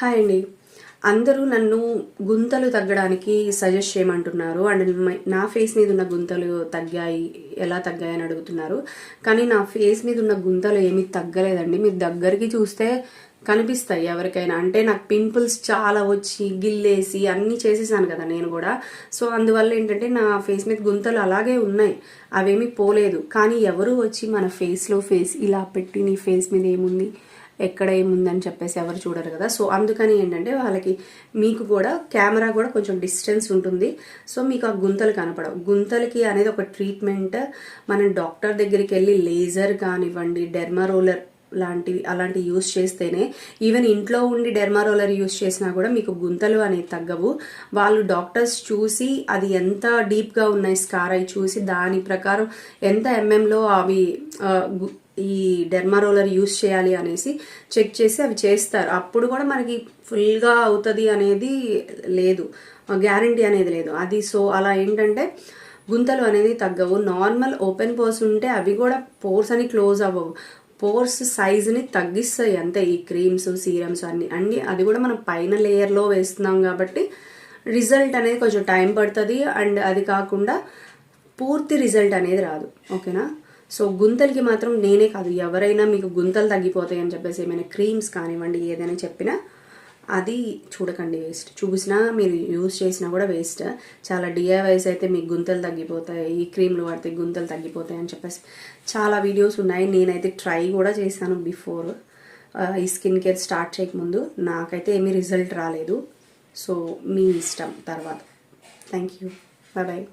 Hi అండి. అందరూ నన్ను గుంతలు తగ్గడానికి సజెస్ట్ చేయమంటున్నారు. అండ్ నా ఫేస్ మీద ఉన్న గుంతలు తగ్గాయి, ఎలా తగ్గాయి అని అడుగుతున్నారు. కానీ నా ఫేస్ మీద ఉన్న గుంతలు ఏమీ తగ్గలేదండి. మీరు దగ్గరికి చూస్తే కనిపిస్తాయి ఎవరికైనా. అంటే నాకు పింపుల్స్ చాలా వచ్చి గిల్లేసి అన్నీ చేసేసాను కదా నేను కూడా. సో అందువల్ల ఏంటంటే నా ఫేస్ మీద గుంతలు అలాగే ఉన్నాయి, అవేమీ పోలేదు. కానీ ఎవరు వచ్చి మన ఫేస్ ఇలా పెట్టి నీ ఫేస్ మీద ఏముంది, ఎక్కడ ఏముందని చెప్పేసి ఎవరు చూడరు కదా. సో అందుకని ఏంటంటే వాళ్ళకి మీకు కూడా కెమెరా కూడా కొంచెం డిస్టెన్స్ ఉంటుంది. సో మీకు ఆ గుంతలు కనపడవు. గుంతలకి అనేది ఒక ట్రీట్మెంట్. మనం డాక్టర్ దగ్గరికి వెళ్ళి లేజర్ కానివ్వండి, డెర్మారోలర్ అలాంటివి యూస్ చేస్తేనే, ఈవెన్ ఇంట్లో ఉండి డెర్మారోలర్ యూస్ చేసినా కూడా మీకు గుంతలు అనేవి తగ్గవు. వాళ్ళు డాక్టర్స్ చూసి అది ఎంత డీప్గా ఉన్నాయి స్కార్ అయి చూసి దాని ప్రకారం ఎంత ఎంఎంలో అవి ఈ డెర్మారోలర్ యూస్ చేయాలి అనేసి చెక్ చేసి అవి చేస్తారు. అప్పుడు కూడా మనకి ఫుల్గా అవుతుంది అనేది లేదు, గ్యారంటీ అనేది లేదు అది. సో అలా ఏంటంటే గుంతలు అనేది తగ్గవు. నార్మల్ ఓపెన్ పోర్స్ ఉంటే అవి కూడా పోర్స్ అని క్లోజ్ అవ్వవు, పోర్స్ సైజుని తగ్గిస్తాయి అంతే. ఈ క్రీమ్స్, సీరమ్స్ అన్ని అది కూడా మనం పైన లేయర్లో వేస్తున్నాం కాబట్టి రిజల్ట్ అనేది కొంచెం టైం పడుతుంది. అండ్ అది కాకుండా పూర్తి రిజల్ట్ అనేది రాదు, ఓకేనా. సో గుంతలకి మాత్రం నేనే కాదు, ఎవరైనా మీకు గుంతలు తగ్గిపోతాయి అని చెప్పేసి ఏమైనా క్రీమ్స్ కానివ్వండి ఏదైనా చెప్పినా అది చూడకండి, వేస్ట్. చూసినా మీరు యూజ్ చేసినా కూడా వేస్ట్. చాలా డిఐవైస్ అయితే మీకు గుంతలు తగ్గిపోతాయి, ఈ క్రీమ్లు వాడితే గుంతలు తగ్గిపోతాయి అని చెప్పేసి చాలా వీడియోస్ ఉన్నాయి. నేనైతే ట్రై కూడా చేశాను బిఫోర్, ఈ స్కిన్ కేర్ స్టార్ట్ చేయకముందు. నాకైతే ఏమీ రిజల్ట్ రాలేదు. సో మీ ఇష్టం తర్వాత. Thank you, bye bye.